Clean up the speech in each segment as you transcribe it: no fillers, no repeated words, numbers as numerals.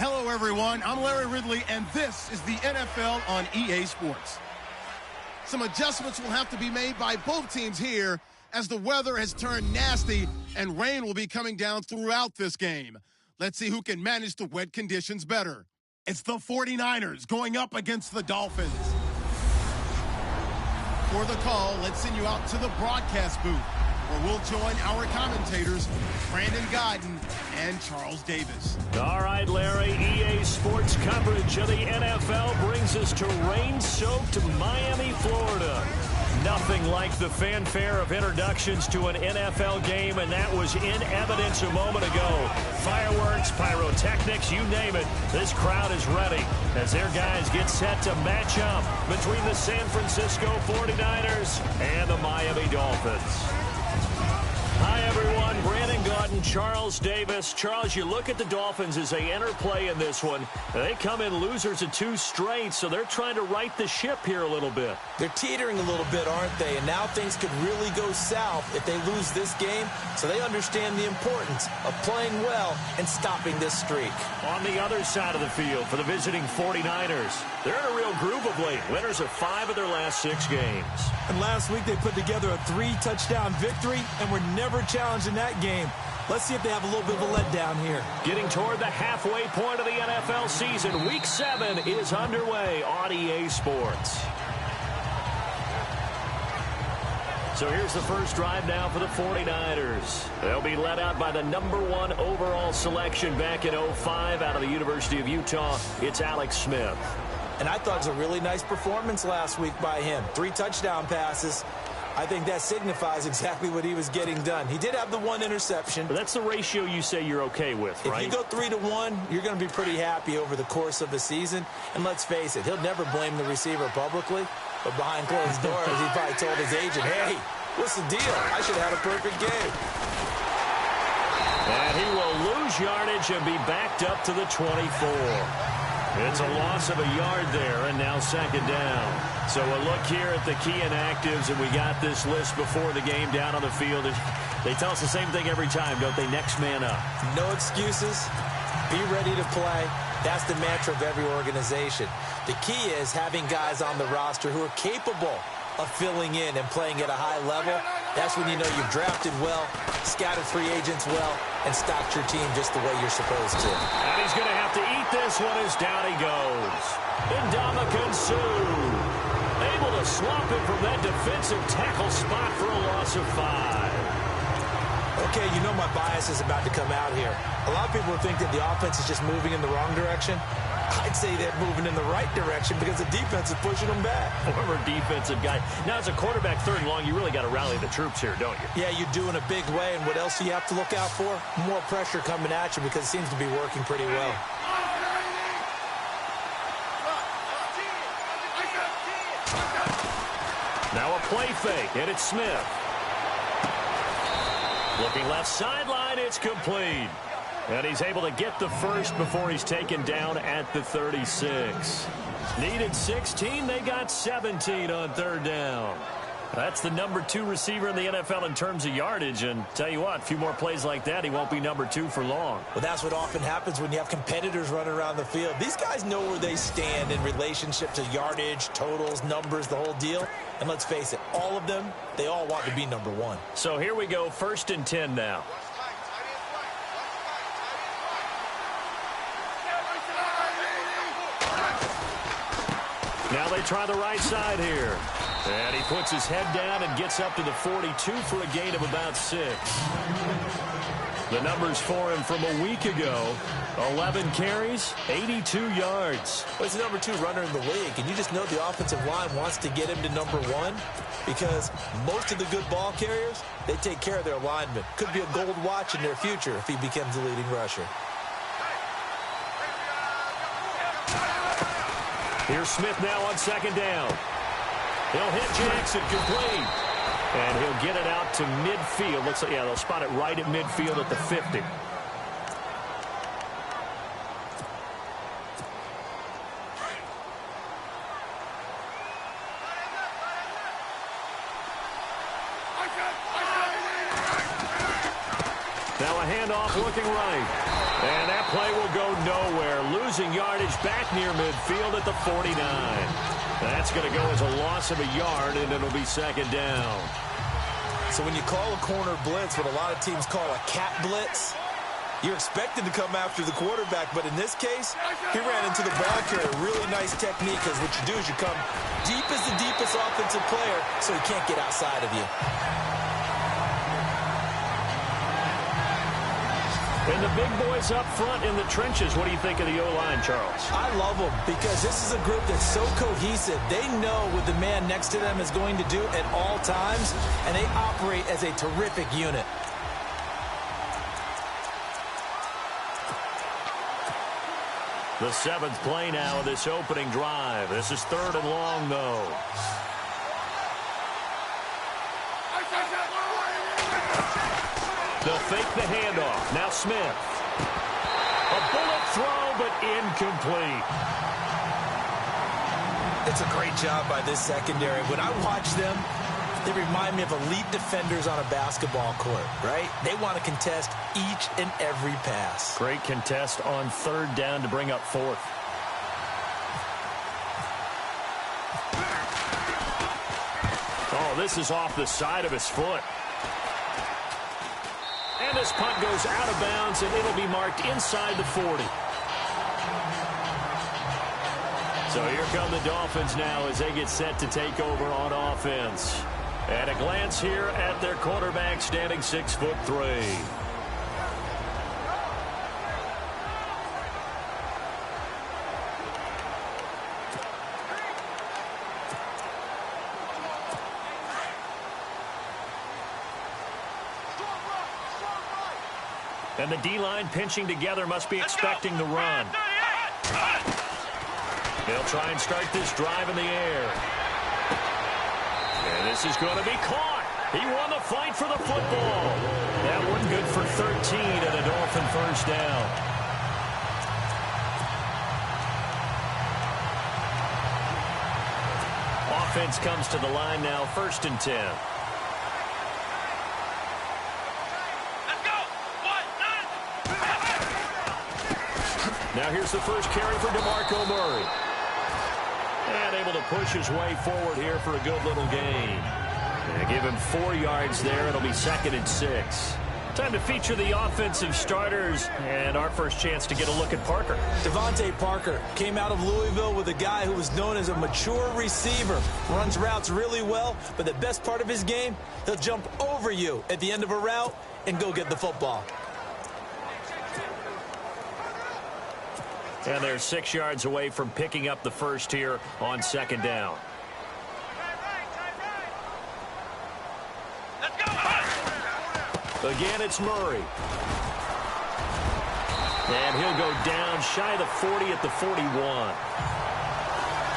Hello, everyone. I'm Larry Ridley, and this is the NFL on EA Sports. Some adjustments will have to be made by both teams here as the weather has turned nasty and rain will be coming down throughout this game. Let's see who can manage the wet conditions better. It's the 49ers going up against the Dolphins. For the call, let's send you out to the broadcast booth, where we'll join our commentators, Brandon Godden and Charles Davis. All right, Larry, EA Sports coverage of the NFL brings us to rain-soaked Miami, Florida. Nothing like the fanfare of introductions to an NFL game, and that was in evidence a moment ago. Fireworks, pyrotechnics, you name it. This crowd is ready as their guys get set to match up between the San Francisco 49ers and the Miami Dolphins. Hi, everyone. Brandon Godden, Charles Davis. Charles, you look at the Dolphins as they enter play in this one. They come in losers of 2 straight, so they're trying to right the ship here a little bit. They're teetering a little bit, aren't they? And now things could really go south if they lose this game, so they understand the importance of playing well and stopping this streak. On the other side of the field for the visiting 49ers, they're in a real groove of late. Winners of 5 of their last 6 games. And last week they put together a 3-touchdown victory and were never challenged in that game. Let's see if they have a little bit of a letdown here. Getting toward the halfway point of the NFL season, Week 7 is underway on EA Sports. So here's the first drive now for the 49ers. They'll be led out by the #1 overall selection back in 2005 out of the University of Utah. It's Alex Smith. And I thought it was a really nice performance last week by him. 3 touchdown passes. I think that signifies exactly what he was getting done. He did have the 1 interception. But that's the ratio you say you're okay with, right? If you go 3-to-1, you're going to be pretty happy over the course of the season. And let's face it, he'll never blame the receiver publicly. But behind closed doors, he probably told his agent, hey, what's the deal? I should have had a perfect game. And he will lose yardage and be backed up to the 24. It's a loss of a yard there, and now 2nd down. So a look here at the key inactives, and we got this list before the game down on the field. They tell us the same thing every time, don't they? Next man up. No excuses. Be ready to play. That's the mantra of every organization. The key is having guys on the roster who are capable of filling in and playing at a high level. That's when you know you've drafted well, scouted free agents well, and stocked your team just the way you're supposed to. And he's going to have to eat this one as down he goes. Ndamukong Suh able to swap it from that defensive tackle spot for a loss of 5. Okay, you know my bias is about to come out here. A lot of people think that the offense is just moving in the wrong direction. I'd say they're moving in the right direction because the defense is pushing them back. Former defensive guy. Now, as a quarterback 3rd and long, you really got to rally the troops here, don't you? Yeah, you do in a big way. And what else do you have to look out for? More pressure coming at you because it seems to be working pretty well. Now a play fake, and it's Smith. Looking left sideline, it's complete. And he's able to get the first before he's taken down at the 36. Needed 16, they got 17 on 3rd down. That's the number 2 receiver in the NFL in terms of yardage. And tell you what, a few more plays like that, he won't be number 2 for long. Well, that's what often happens when you have competitors running around the field. These guys know where they stand in relationship to yardage, totals, numbers, the whole deal. And let's face it, all of them, they all want to be number 1. So here we go, 1st and 10 now. Now they try the right side here. And he puts his head down and gets up to the 42 for a gain of about 6. The numbers for him from a week ago: 11 carries, 82 yards. Well, he's the number 2 runner in the league, and you just know the offensive line wants to get him to number 1 because most of the good ball carriers, they take care of their linemen. Could be a gold watch in their future if he becomes the leading rusher. Here's Smith now on 2nd down. He'll hit Jackson complete. And he'll get it out to midfield. Looks like, yeah, they'll spot it right at midfield at the 50. Now a handoff looking right. And that play will go nowhere. Losing yardage back near midfield at the 49. That's going to go as a loss of a yard, and it'll be 2nd down. So when you call a corner blitz, what a lot of teams call a cat blitz, you're expected to come after the quarterback. But in this case, he ran into the ball carrier. Really nice technique, because what you do is you come deep as the deepest offensive player so he can't get outside of you. And the big boys up front in the trenches. What do you think of the O-line, Charles? I love them because this is a group that's so cohesive. They know what the man next to them is going to do at all times, and they operate as a terrific unit. The 7th play now of this opening drive. This is 3rd and long, though. They'll fake the handoff. Now Smith. A bullet throw, but incomplete. It's a great job by this secondary. When I watch them, they remind me of elite defenders on a basketball court, right? They want to contest each and every pass. Great contest on 3rd down to bring up 4th. Oh, this is off the side of his foot. And this punt goes out of bounds, and it'll be marked inside the 40. So here come the Dolphins now as they get set to take over on offense. And a glance here at their quarterback, standing 6'3". And the D-line pinching together, must be expecting the run. They'll try and start this drive in the air. And this is going to be caught. He won the fight for the football. That one good for 13 and a Dolphin 1st down. Offense comes to the line now, 1st and 10. Now here's the first carry for DeMarco Murray. And able to push his way forward here for a good little gain. And give him 4 yards there. It'll be 2nd and 6. Time to feature the offensive starters. And our first chance to get a look at Parker. Devontae Parker came out of Louisville with a guy who was known as a mature receiver. Runs routes really well, but the best part of his game, he'll jump over you at the end of a route and go get the football. And they're 6 yards away from picking up the first here on 2nd down. Again, it's Murray. And he'll go down shy of the 40 at the 41.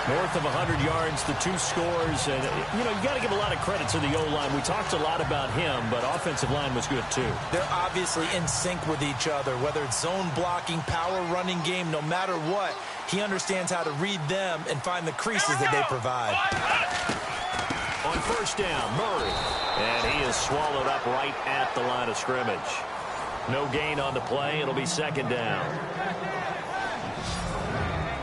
North of 100 yards, the 2 scores. And, you know, you got to give a lot of credit to the O-line. We talked a lot about him, but offensive line was good, too. They're obviously in sync with each other, whether it's zone blocking, power running game, no matter what. He understands how to read them and find the creases that they provide. On first down, Murray. And he is swallowed up right at the line of scrimmage. No gain on the play. It'll be second down.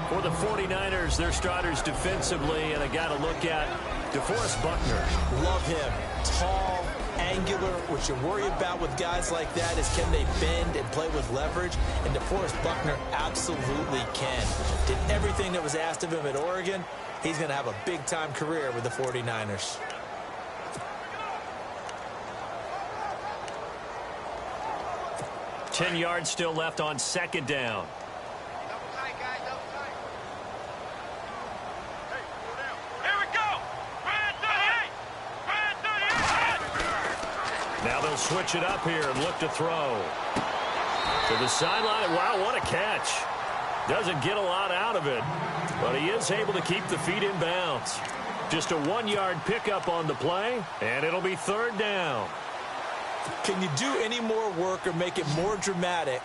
For the 49ers, their starters defensively, and a guy to look at, DeForest Buckner. Love him. Tall, angular. What you worry about with guys like that is can they bend and play with leverage? And DeForest Buckner absolutely can. Did everything that was asked of him at Oregon. He's going to have a big-time career with the 49ers. Ten yards still left on second down. Now they'll switch it up here and look to throw. To the sideline. Wow, what a catch. Doesn't get a lot out of it, but he is able to keep the feet in bounds. Just a 1-yard pickup on the play, and it'll be third down. Can you do any more work or make it more dramatic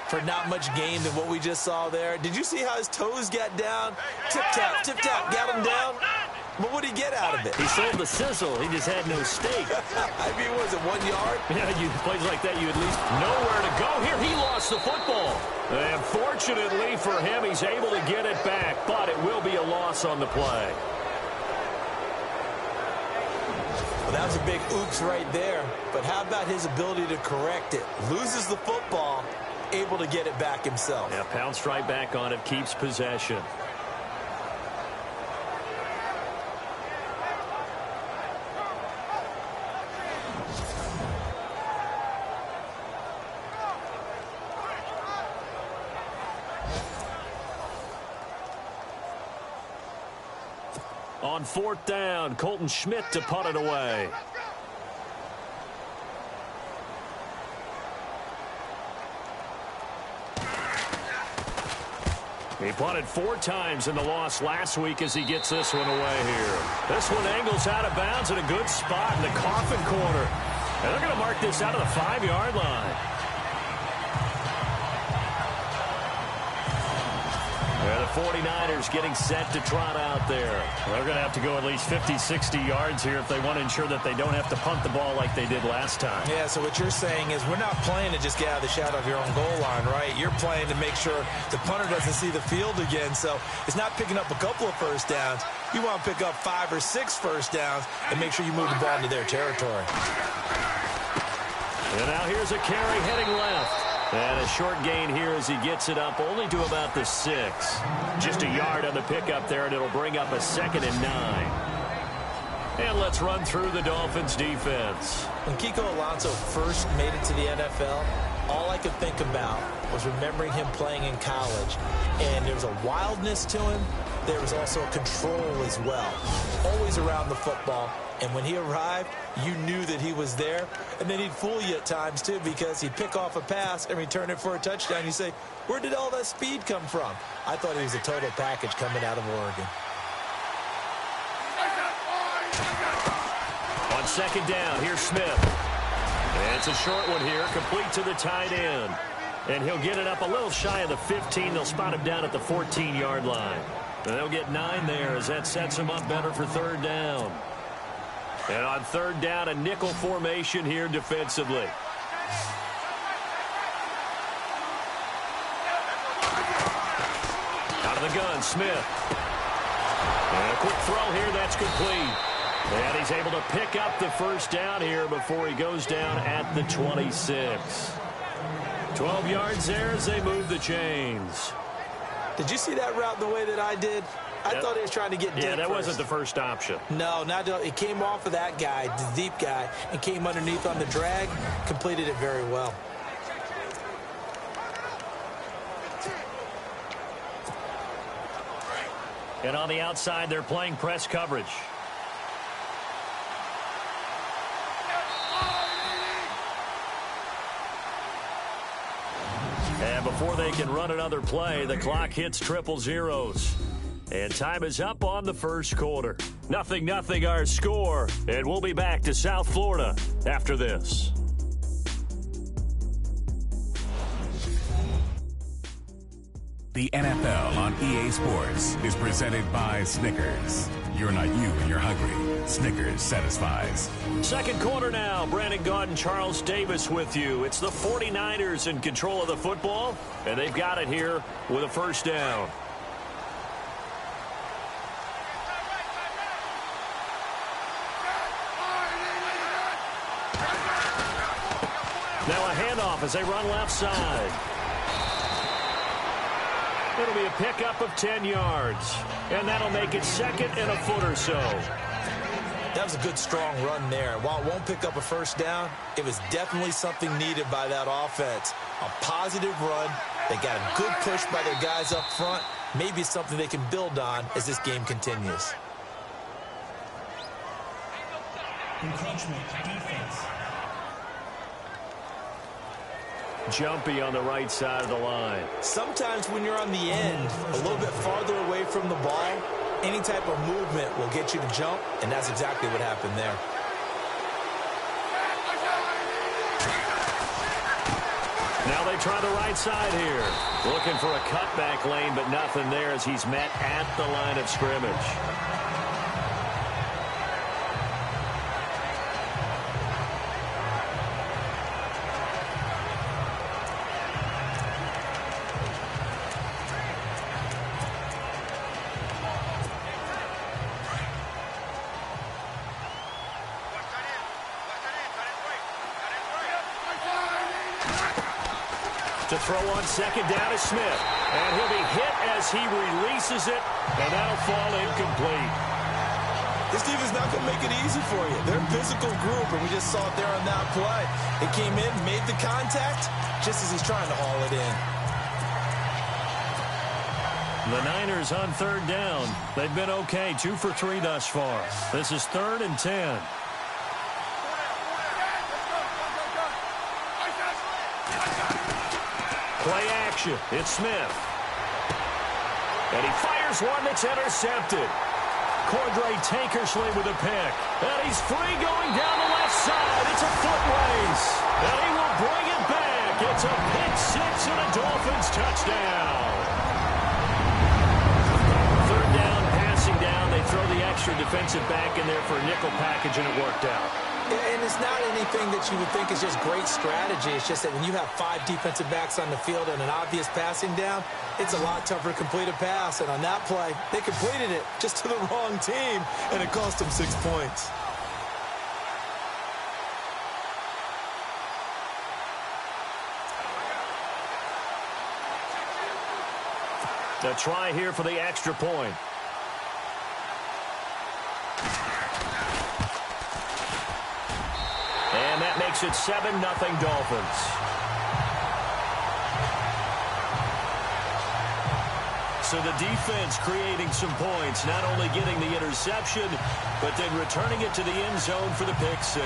for not much gain than what we just saw there? Did you see how his toes got down? Tip-tap, tip-tap, got him down. But what did he get out of it? He sold the sizzle. He just had no steak. I mean, was it 1 yard? Yeah, you plays like that, you at least know where to go. Here, he lost the football. And fortunately for him, he's able to get it back, but it will be a loss on the play. Well, that was a big oops right there. But how about his ability to correct it? Loses the football, able to get it back himself. Yeah, pounced right back on it, keeps possession. On fourth down, Colton Schmidt to punt it away. He punted 4 times in the loss last week as he gets this one away here. This one angles out of bounds in a good spot in the coffin corner. And they're going to mark this out of the 5-yard line. Yeah, the 49ers getting set to trot out there. They're going to have to go at least 50, 60 yards here if they want to ensure that they don't have to punt the ball like they did last time. Yeah, so what you're saying is we're not playing to just get out of the shadow of your own goal line, right? You're playing to make sure the punter doesn't see the field again. So it's not picking up a couple of first downs. You want to pick up 5 or 6 first downs and make sure you move the ball into their territory. And now here's a carry heading left. And a short gain here as he gets it up only to about the 6. Just a yard on the pickup there, and it'll bring up a 2nd and 9. And let's run through the Dolphins defense. When Kiko Alonso first made it to the NFL, all I could think about was remembering him playing in college. And there was a wildness to him. There was also a control as well. Always around the football. And when he arrived, you knew that he was there. And then he'd fool you at times, too, because he'd pick off a pass and return it for a touchdown. You say, where did all that speed come from? I thought he was a total package coming out of Oregon. On second down, here's Smith. And it's a short one here, complete to the tight end. And he'll get it up a little shy of the 15. They'll spot him down at the 14-yard line. And they'll get 9 there as that sets him up better for third down. And on third down, a nickel formation here defensively. Out of the gun, Smith. And a quick throw here, that's complete. And he's able to pick up the first down here before he goes down at the 26. 12 yards there as they move the chains. Did you see that route the way that I did? I thought he was trying to get deep. Yeah, that first. wasn't the first option. No, it came off of that guy, the deep guy, and came underneath on the drag, completed it very well. And on the outside, they're playing press coverage. And before they can run another play, the clock hits triple zeros. And time is up on the first quarter. 0-0 our score. And we'll be back to South Florida after this. The NFL on EA Sports is presented by Snickers, you're not you and you're hungry, Snickers satisfies. Second quarter now. Brandon Gaudin, Charles Davis with you. It's the 49ers in control of the football, and they've got it here with a first down. Now a handoff as they run left side. It'll be a pickup of 10 yards. And that'll make it second and a foot or so. That was a good, strong run there. While it won't pick up a first down, it was definitely something needed by that offense. A positive run. They got a good push by their guys up front. Maybe something they can build on as this game continues. Encroachment defense. Jumpy on the right side of the line. Sometimes when you're on the end, a little bit farther away from the ball, any type of movement will get you to jump, and that's exactly what happened there. Now they try the right side here. Looking for a cutback lane, but nothing there as he's met at the line of scrimmage. To throw on second down is Smith. And he'll be hit as he releases it, and that'll fall incomplete. This defense not going to make it easy for you. They're a physical group, and we just saw it there on that play. It came in, made the contact, just as he's trying to haul it in. The Niners on third down. They've been okay, 2 for 3 thus far. This is 3rd and 10. Play action. It's Smith. And he fires one that's intercepted. Cordray Tankersley with a pick. And he's free going down the left side. It's a foot race. And he will bring it back. It's a pick six and a Dolphins touchdown. Third down, passing down. They throw the extra defensive back in there for a nickel package, and it worked out. And it's not anything that you would think is just great strategy. It's just that when you have 5 defensive backs on the field and an obvious passing down, it's a lot tougher to complete a pass. And on that play, they completed it just to the wrong team, and it cost them 6 points. The try here for the extra point. And that makes it 7-0 Dolphins. So the defense creating some points, not only getting the interception, but then returning it to the end zone for the pick six.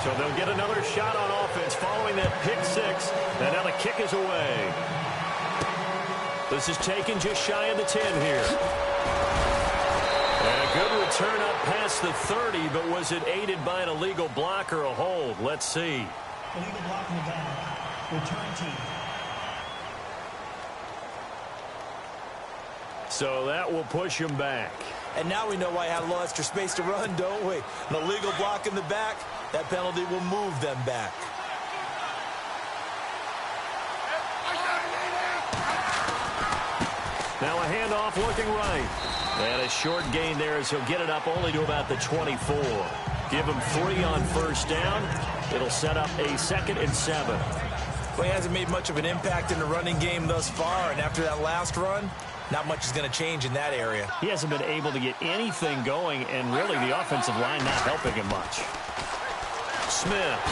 So they'll get another shot on offense following that pick six, and now the kick is away. This is taken just shy of the 10 here. And a good return up past the 30, but was it aided by an illegal block or a hold? Let's see. Illegal block in the back. Return team. So that will push him back. And now we know why he had a little extra space to run, don't we? An illegal block in the back, that penalty will move them back. Now a handoff looking right. And a short gain there as he'll get it up only to about the 24. Give him 3 on first down. It'll set up a 2nd and 7. Well, he hasn't made much of an impact in the running game thus far, and after that last run, not much is going to change in that area. He hasn't been able to get anything going, and really the offensive line not helping him much. Smith.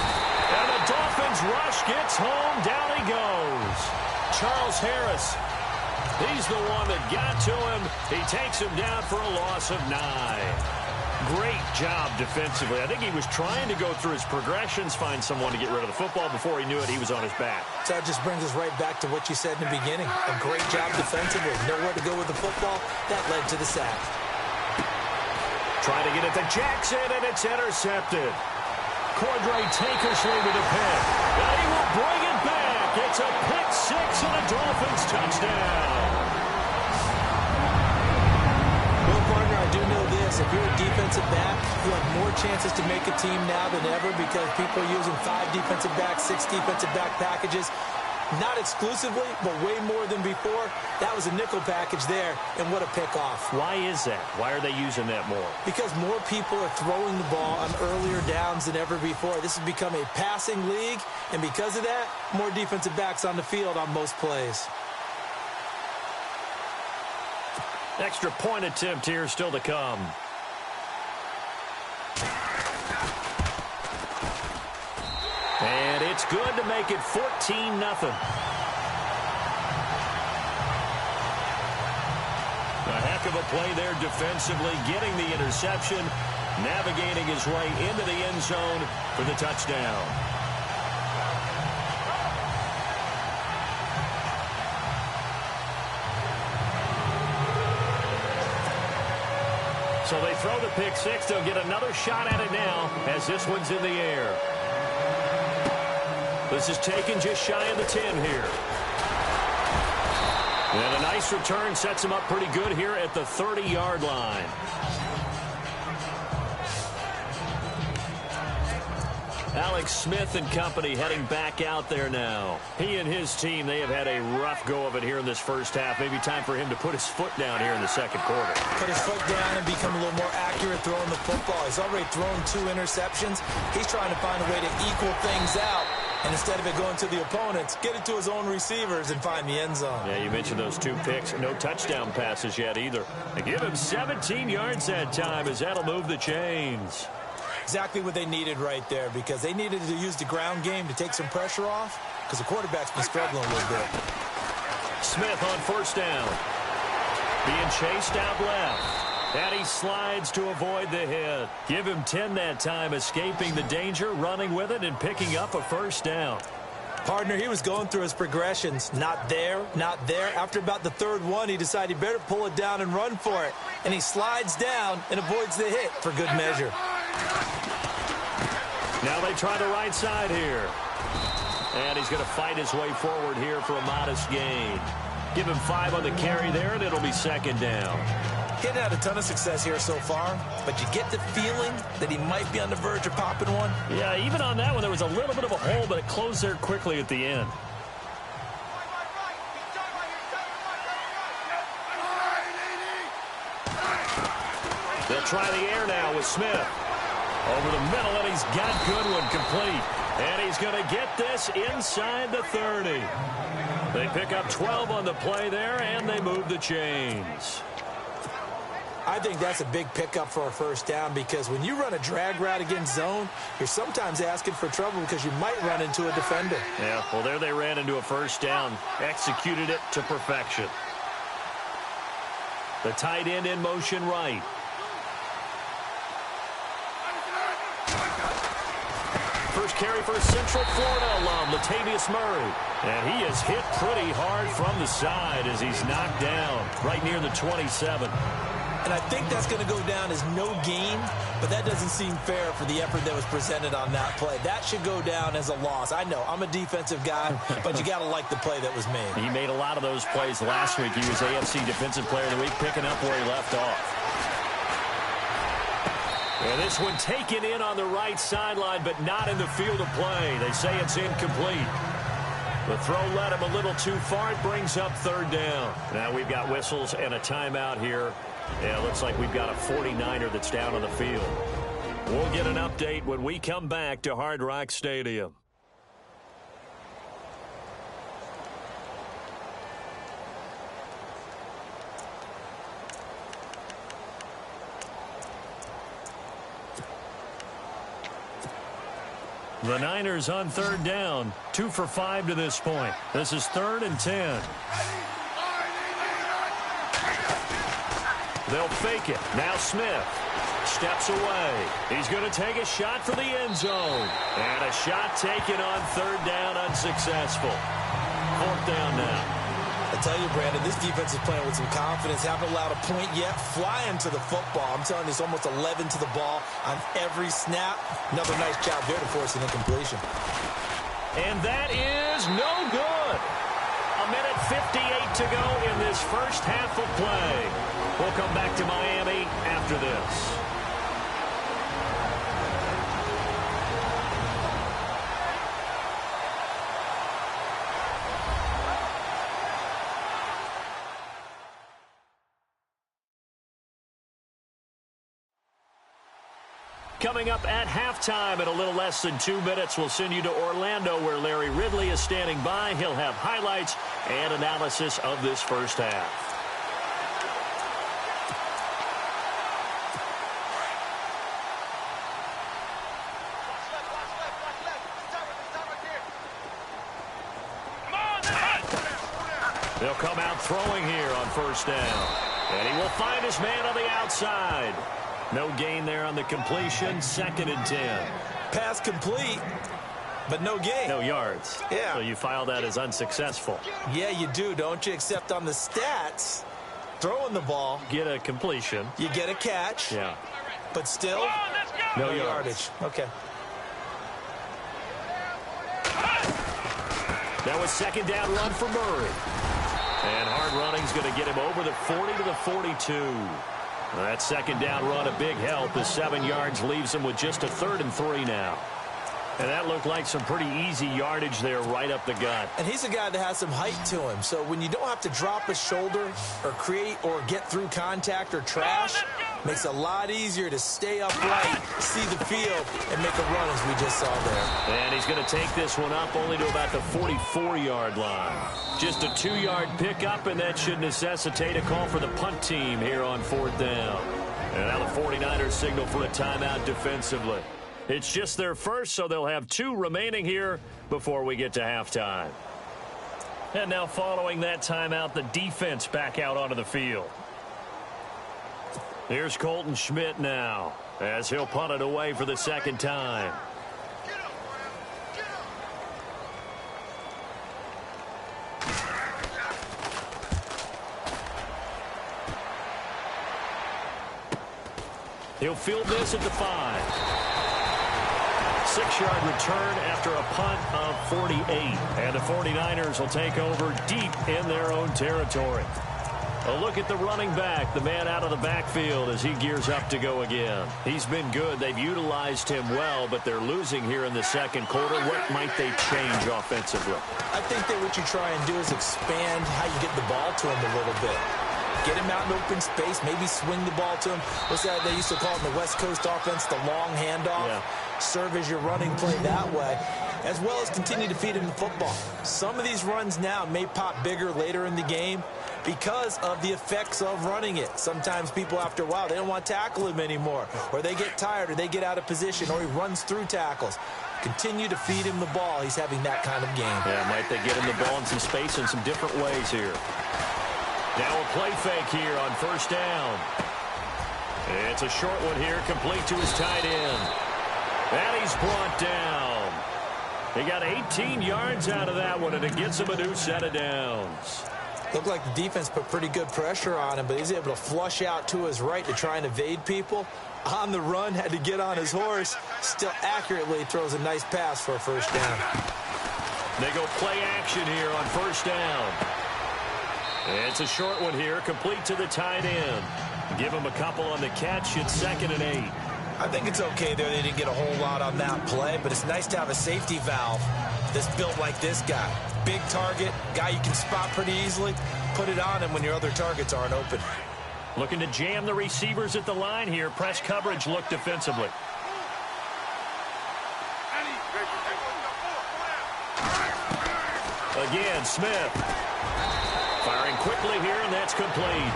And the Dolphins rush gets home. Down he goes. Charles Harris. He's the one that got to him. He takes him down for a loss of 9. Great job defensively. I think he was trying to go through his progressions, find someone to get rid of the football. Before he knew it, he was on his back. So that just brings us right back to what you said in the beginning. A great job defensively. Nowhere to go with the football. That led to the sack. Trying to get it to Jackson, and it's intercepted. Cordray Tankersley with a pick. And he will bring it back. you're a defensive back, you have more chances to make a team now than ever because people are using 5 defensive backs, 6 defensive back packages. Not exclusively, but way more than before. That was a nickel package there, and what a pickoff. Why is that? Why are they using that more? Because more people are throwing the ball on earlier downs than ever before. This has become a passing league, and because of that, more defensive backs on the field on most plays. Extra point attempt here still to come. And it's good to make it 14-0. A heck of a play there defensively, getting the interception, navigating his way into the end zone for the touchdown. So they throw the pick six. They'll get another shot at it now as this one's in the air. This is taken just shy of the 10 here. And a nice return sets him up pretty good here at the 30-yard line. Alex Smith and company heading back out there now. He and his team, they have had a rough go of it here in this first half. Maybe time for him to put his foot down here in the second quarter. Put his foot down and become a little more accurate throwing the football. He's already thrown 2 interceptions. He's trying to find a way to equal things out. And instead of it going to the opponents, get it to his own receivers and find the end zone. Yeah, you mentioned those 2 picks. No touchdown passes yet either. They give him 17 yards that time as that'll move the chains. Exactly what they needed right there because they needed to use the ground game to take some pressure off because the quarterback's been struggling a little bit. Smith on first down. Being chased out left. And he slides to avoid the hit. Give him 10 that time, escaping the danger, running with it, and picking up a first down. Partner, he was going through his progressions. Not there, not there. After about the 3rd one, he decided he better pull it down and run for it. And he slides down and avoids the hit for good measure. Now they try the right side here. And he's going to fight his way forward here for a modest gain. Give him 5 on the carry there, and it'll be second down. He hadn't had a ton of success here so far, but you get the feeling that he might be on the verge of popping one. Yeah, even on that one, there was a little bit of a hole, but it closed there quickly at the end. They'll try the air now with Smith. Over the middle, and he's got Goodwin complete. And he's going to get this inside the 30. They pick up 12 on the play there, and they move the chains. I think that's a big pickup for a first down because when you run a drag route against zone, you're sometimes asking for trouble because you might run into a defender. Yeah, well, there they ran into a first down. Executed it to perfection. The tight end in motion right. First carry for Central Florida alum, Latavius Murray. And he is hit pretty hard from the side as he's knocked down right near the 27. And I think that's going to go down as no gain, but that doesn't seem fair for the effort that was presented on that play. That should go down as a loss. I know, I'm a defensive guy, but you got to like the play that was made. He made a lot of those plays last week. He was AFC Defensive Player of the Week, picking up where he left off. And this one taken in on the right sideline, but not in the field of play. They say it's incomplete. The throw led him a little too far. It brings up 3rd down. Now we've got whistles and a timeout here. Yeah, it looks like we've got a 49er that's down on the field. We'll get an update when we come back to Hard Rock Stadium. The Niners on 3rd down. 2 for 5 to this point. This is 3rd and 10. They'll fake it. Now Smith steps away. He's going to take a shot for the end zone. And a shot taken on 3rd down, unsuccessful. 4th down now. I tell you, Brandon, this defense is playing with some confidence. Haven't allowed a point yet. Flying to the football. I'm telling you, it's almost 11 to the ball on every snap. Another nice job there to force an incompletion. And that is no good. 1:58 to go in this first half of play. We'll come back to Miami after this. Coming up at halftime in a little less than 2 minutes, we'll send you to Orlando where Larry Ridley is standing by. He'll have highlights and analysis of this first half. They'll come out throwing here on first down. And he will find his man on the outside. No gain there on the completion. 2nd and 10. Pass complete, but no gain. No yards. Yeah. So you file that as unsuccessful. Yeah, you do, don't you? Except on the stats, throwing the ball. Get a completion. You get a catch. Yeah. But still, no yardage. Okay. That was 2nd down run for Murray. And hard running's going to get him over the 40 to the 42. That 2nd down run, a big help. The 7 yards leaves him with just a 3rd and 3 now. And that looked like some pretty easy yardage there right up the gut. And he's a guy that has some height to him. So when you don't have to drop a shoulder or create or get through contact or trash, makes it a lot easier to stay upright, see the field, and make a run as we just saw there. And he's going to take this one up only to about the 44-yard line. Just a 2-yard pickup, and that should necessitate a call for the punt team here on 4th down. And now the 49ers signal for a timeout defensively. It's just their first, so they'll have 2 remaining here before we get to halftime. And now following that timeout, the defense back out onto the field. Here's Colton Schmidt now as he'll punt it away for the 2nd time. He'll field this at the 5. 6-yard return after a punt of 48. And the 49ers will take over deep in their own territory. A look at the running back, the man out of the backfield as he gears up to go again. He's been good. They've utilized him well, but they're losing here in the 2nd quarter. What might they change offensively? I think that what you try and do is expand how you get the ball to him a little bit. Get him out in open space, maybe swing the ball to him. What's that they used to call it in the West Coast offense, the long handoff? Yeah. Serve as your running play that way, as well as continue to feed him the football. Some of these runs now may pop bigger later in the game because of the effects of running it. Sometimes people, after a while, they don't want to tackle him anymore, or they get tired, or they get out of position, or he runs through tackles. Continue to feed him the ball. He's having that kind of game. Yeah, might they get him the ball in some space in some different ways here. Now a play fake here on first down. It's a short one here, complete to his tight end. And he's brought down. He got 18 yards out of that one, and it gets him a new set of downs. Looked like the defense put pretty good pressure on him, but he's able to flush out to his right to try and evade people. On the run, had to get on his horse. Still accurately throws a nice pass for a first down. They go play action here on first down. It's a short one here, complete to the tight end. Give him a couple on the catch. It's 2nd and 8. I think it's okay there. They didn't get a whole lot on that play, but it's nice to have a safety valve that's built like this guy. Big target, guy you can spot pretty easily. Put it on him when your other targets aren't open. Looking to jam the receivers at the line here. Press coverage look defensively. Again, Smith. Firing quickly here, and that's complete.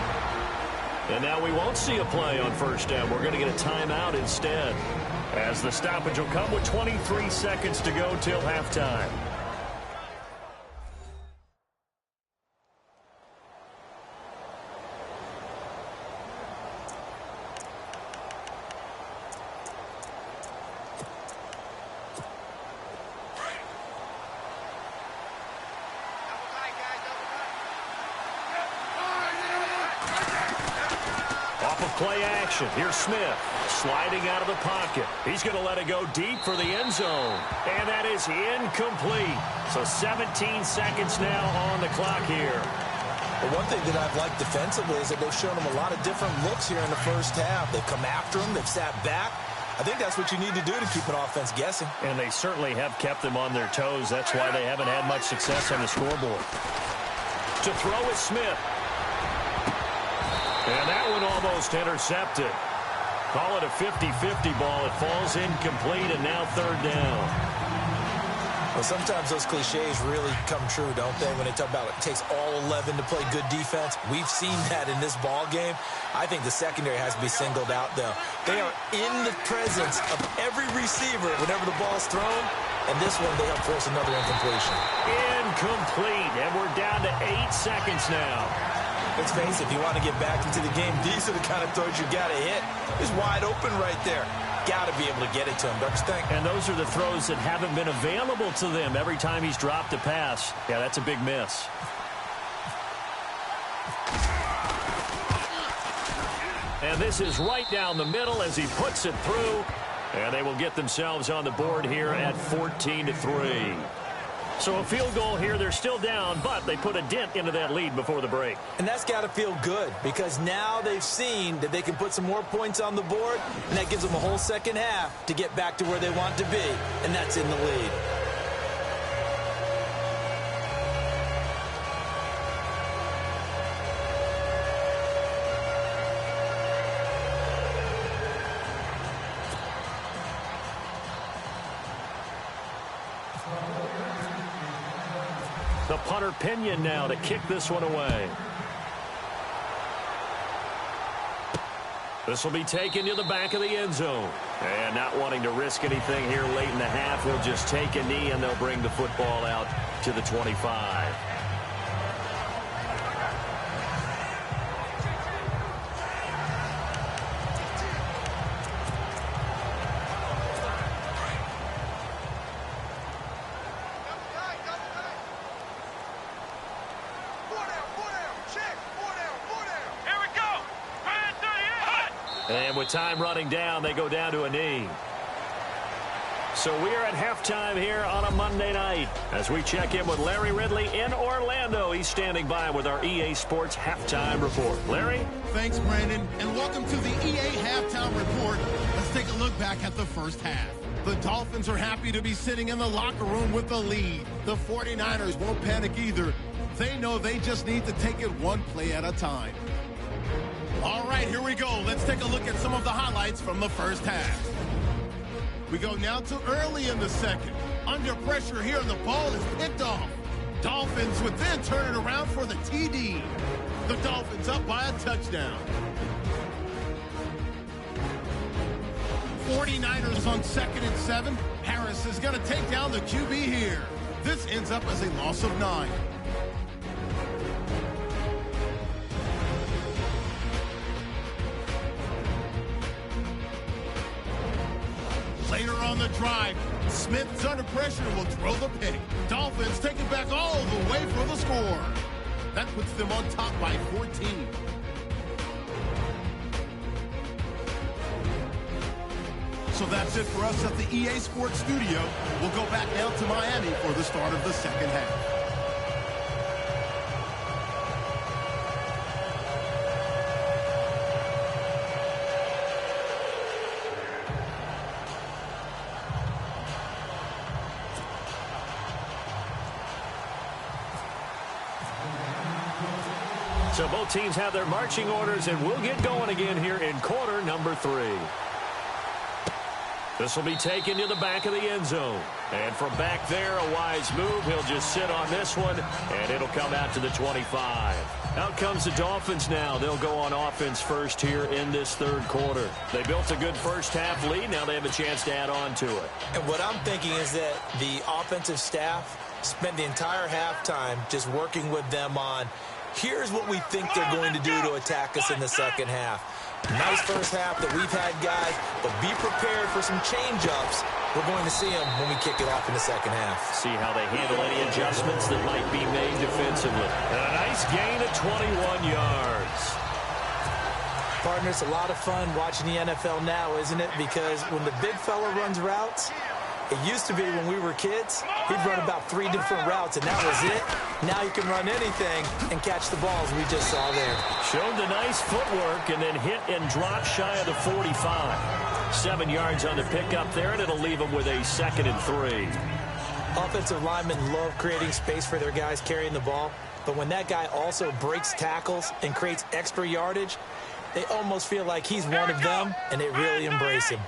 And now we won't see a play on first down. We're going to get a timeout instead, as the stoppage will come with 23 seconds to go till halftime. Play action. Here's Smith sliding out of the pocket. He's going to let it go deep for the end zone. And that is incomplete. So 17 seconds now on the clock here. But one thing that I've liked defensively is that they've shown him a lot of different looks here in the first half. They've come after him. They've sat back. I think that's what you need to do to keep an offense guessing. And they certainly have kept them on their toes. That's why they haven't had much success on the scoreboard. To throw is Smith. And that one almost intercepted. Call it a 50-50 ball. It falls incomplete, and now third down. Well, sometimes those cliches really come true, don't they? When they talk about it takes all 11 to play good defense. We've seen that in this ball game. I think the secondary has to be singled out, though. They are in the presence of every receiver whenever the ball's thrown. And this one, they help force another incompletion. Incomplete, and we're down to 8 seconds now. Let's face it, if you want to get back into the game, these are the kind of throws you got to hit. It's wide open right there. Got to be able to get it to him, don't you think? And those are the throws that haven't been available to them every time he's dropped a pass. Yeah, that's a big miss. And this is right down the middle as he puts it through. And they will get themselves on the board here at 14-3. So a field goal here. They're still down, but they put a dent into that lead before the break. And that's got to feel good because now they've seen that they can put some more points on the board, and that gives them a whole second half to get back to where they want to be, and that's in the lead. The punter Pinion now to kick this one away. This will be taken to the back of the end zone. And not wanting to risk anything here late in the half, he'll just take a knee and they'll bring the football out to the 25. And with time running down, they go down to a knee. So we are at halftime here on a Monday night as we check in with Larry Ridley in Orlando. He's standing by with our EA Sports Halftime Report. Larry? Thanks, Brandon, and welcome to the EA Halftime Report. Let's take a look back at the first half. The Dolphins are happy to be sitting in the locker room with the lead. The 49ers won't panic either. They know they just need to take it one play at a time. All right, here we go. Let's take a look at some of the highlights from the first half. We go now to early in the second. Under pressure here, and the ball is picked off. Dolphins would then turn it around for the TD. The Dolphins up by a touchdown. 49ers on 2nd and 7. Harris is going to take down the QB here. This ends up as a loss of 9. Later on the drive, Smith's under pressure and will throw the pick. Dolphins take it back all the way for the score. That puts them on top by 14. So that's it for us at the EA Sports Studio. We'll go back now to Miami for the start of the second half. So both teams have their marching orders, and we'll get going again here in quarter number 3. This will be taken to the back of the end zone. And from back there, a wise move. He'll just sit on this one, and it'll come out to the 25. Out comes the Dolphins now. They'll go on offense first here in this third quarter. They built a good first half lead. Now they have a chance to add on to it. And what I'm thinking is that the offensive staff spent the entire halftime just working with them on here's what we think they're going to do to attack us in the second half. Nice first half that we've had, guys, but be prepared for some change-ups. We're going to see them when we kick it off in the second half. See how they handle any adjustments that might be made defensively. And a nice gain of 21 yards. Partner, it's a lot of fun watching the NFL now, isn't it? Because when the big fella runs routes, it used to be when we were kids, he'd run about 3 different routes, and that was it. Now you can run anything and catch the balls we just saw there. Showed the nice footwork and then hit and drop shy of the 45. 7 yards on the pickup there, and it'll leave them with a 2nd and 3. Offensive linemen love creating space for their guys carrying the ball, but when that guy also breaks tackles and creates extra yardage, They almost feel like he's one of them, and they really embrace him.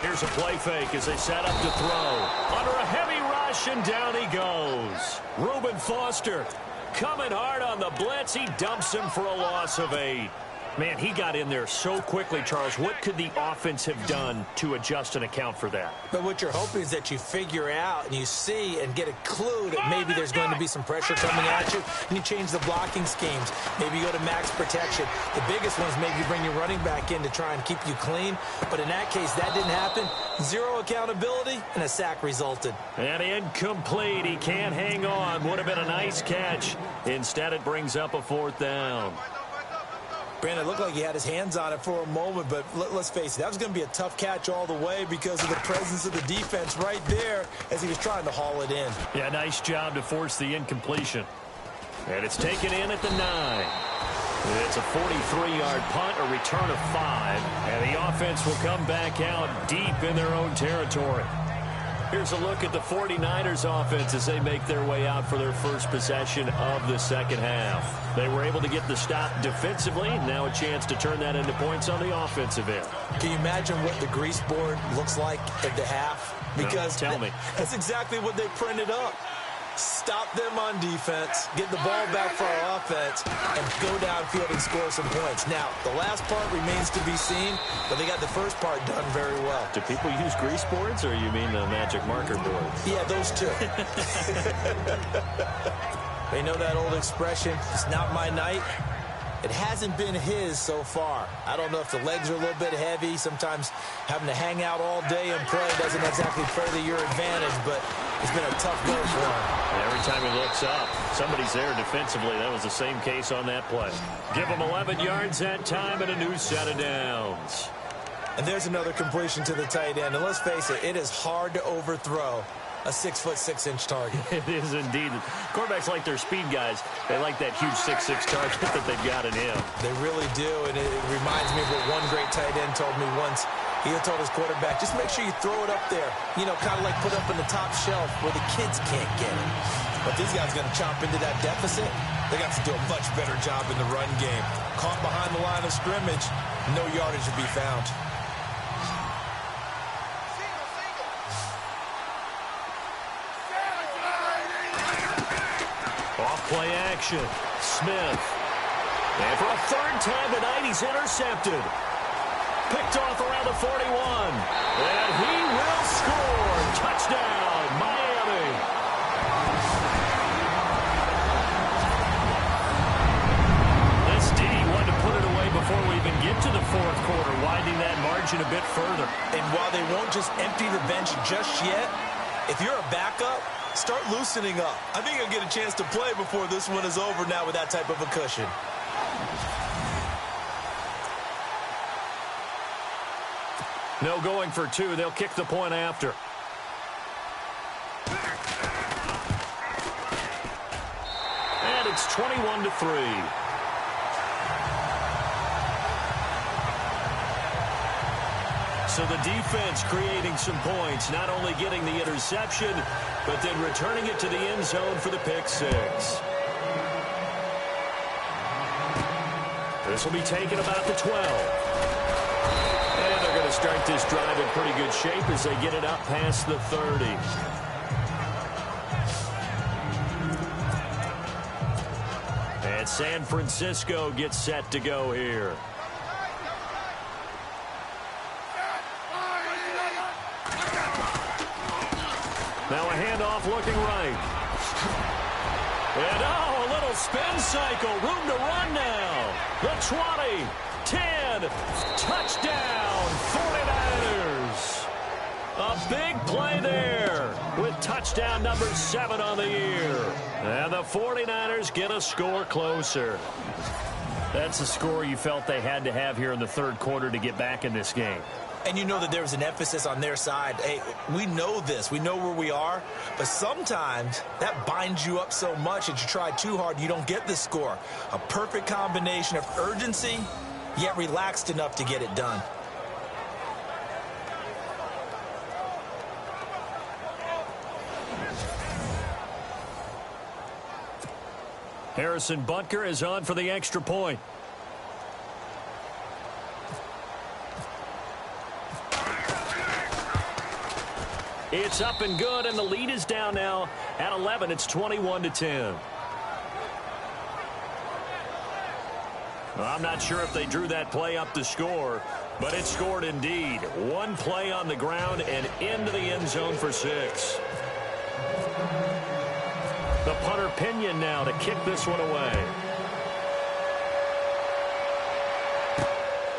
Here's a play fake as they set up to throw. Under a heavy rush, and down he goes. Reuben Foster coming hard on the blitz. He dumps him for a loss of 8. Man, he got in there so quickly, Charles. What could the offense have done to adjust and account for that? But what you're hoping is that you figure out and you see and get a clue that maybe there's going to be some pressure coming at you, and you change the blocking schemes. Maybe you go to max protection. The biggest one is maybe you bring your running back in to try and keep you clean. But in that case, that didn't happen. 0 accountability, and a sack resulted. And incomplete. He can't hang on. Would have been a nice catch. Instead, it brings up a 4th down. Brandon, it looked like he had his hands on it for a moment, but let's face it, that was going to be a tough catch all the way because of the presence of the defense right there as he was trying to haul it in. Yeah, nice job to force the incompletion. And it's taken in at the 9. It's a 43-yard punt, a return of 5, and the offense will come back out deep in their own territory. Here's a look at the 49ers offense as they make their way out for their first possession of the second half. They were able to get the stop defensively. Now a chance to turn that into points on the offensive end. Can you imagine what the grease board looks like at the half? Because no, tell me. That's exactly what they printed up. Stop them on defense, get the ball back for our offense, and go downfield and score some points. Now, the last part remains to be seen, but they got the first part done very well. Do people use grease boards, or you mean the magic marker boards? Yeah, those two. They know that old expression, it's not my night. It hasn't been his so far. I don't know if the legs are a little bit heavy. Sometimes having to hang out all day and play doesn't exactly further your advantage, but it's been a tough go for him. And every time he looks up, somebody's there defensively. That was the same case on that play. Give him 11 yards that time and a new set of downs. And there's another completion to the tight end. And let's face it, it is hard to overthrow a 6'6" target. It is indeed. Quarterbacks like their speed guys. They like that huge 6'6" target that they've got in him. They really do, and it reminds me of what one great tight end told me once. He told his quarterback, just make sure you throw it up there. You know, kind of like put up in the top shelf where the kids can't get it. But these guys are going to chomp into that deficit. They got to do a much better job in the run game. Caught behind the line of scrimmage, no yardage to be found. Off-play action. Smith. And for a 3rd time tonight, he's intercepted. Picked off around the 41. And he will score. Touchdown, Miami. This D wanted to put it away before we even get to the 4th quarter, widening that margin a bit further. And while they won't just empty the bench just yet, if you're a backup, start loosening up. I think you'll get a chance to play before this one is over now with that type of a cushion. No going for 2. They'll kick the point after. And it's 21-3. So the defense creating some points, not only getting the interception, but then returning it to the end zone for the pick 6. This will be taken about the 12. And they're going to start this drive in pretty good shape as they get it up past the 30. And San Francisco gets set to go here. Now a handoff looking right. And oh, a little spin cycle. Room to run now. The 20, 10, touchdown, 49ers. A big play there with touchdown number 7 on the year. And the 49ers get a score closer. That's a score you felt they had to have here in the 3rd quarter to get back in this game. And you know that there was an emphasis on their side. Hey, we know this. We know where we are. But sometimes that binds you up so much that you try too hard, you don't get the score. A perfect combination of urgency, yet relaxed enough to get it done. Harrison Butker is on for the extra point. It's up and good, and the lead is down now at 11. It's 21-10. Well, I'm not sure if they drew that play up to score, but it scored indeed. One play on the ground and into the end zone for 6. The punter Pinion now to kick this one away.